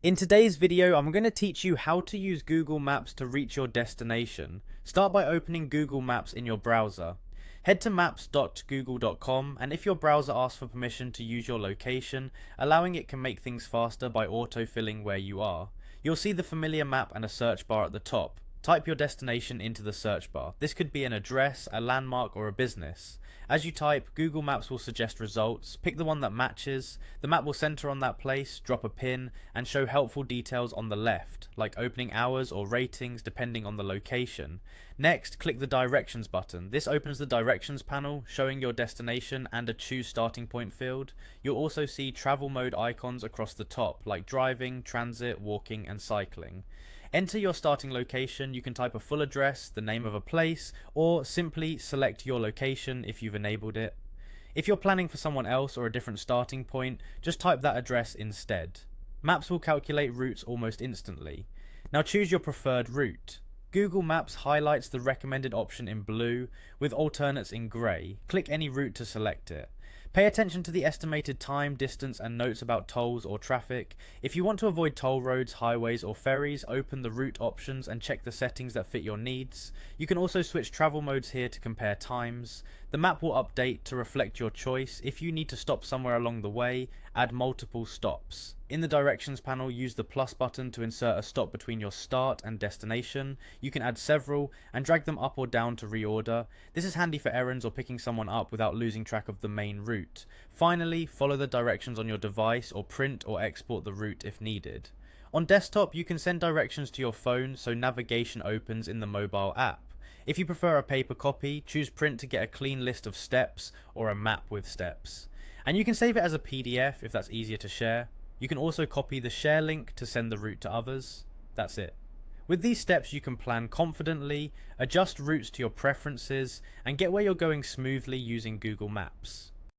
In today's video, I'm going to teach you how to use Google Maps to reach your destination. Start by opening Google Maps in your browser. Head to maps.google.com, and if your browser asks for permission to use your location, allowing it can make things faster by autofilling where you are. You'll see the familiar map and a search bar at the top. Type your destination into the search bar. This could be an address, a landmark, or a business. As you type, Google Maps will suggest results. Pick the one that matches. The map will center on that place, drop a pin, and show helpful details on the left, like opening hours or ratings depending on the location. Next, click the Directions button. This opens the Directions panel, showing your destination and a Choose Starting Point field. You'll also see travel mode icons across the top, like driving, transit, walking, and cycling. Enter your starting location. You can type a full address, the name of a place, or simply select your location if you've enabled it. If you're planning for someone else or a different starting point, just type that address instead. Maps will calculate routes almost instantly. Now choose your preferred route. Google Maps highlights the recommended option in blue, with alternates in grey. Click any route to select it. Pay attention to the estimated time, distance, and notes about tolls or traffic. If you want to avoid toll roads, highways, or ferries, open the route options and check the settings that fit your needs. You can also switch travel modes here to compare times. The map will update to reflect your choice. If you need to stop somewhere along the way, add multiple stops. In the Directions panel, use the plus button to insert a stop between your start and destination. You can add several and drag them up or down to reorder. This is handy for errands or picking someone up without losing track of the main route. Finally, follow the directions on your device or print or export the route if needed. On desktop, you can send directions to your phone so navigation opens in the mobile app. If you prefer a paper copy, choose print to get a clean list of steps or a map with steps. And you can save it as a PDF if that's easier to share. You can also copy the share link to send the route to others. That's it. With these steps you can plan confidently, adjust routes to your preferences, and get where you're going smoothly using Google Maps.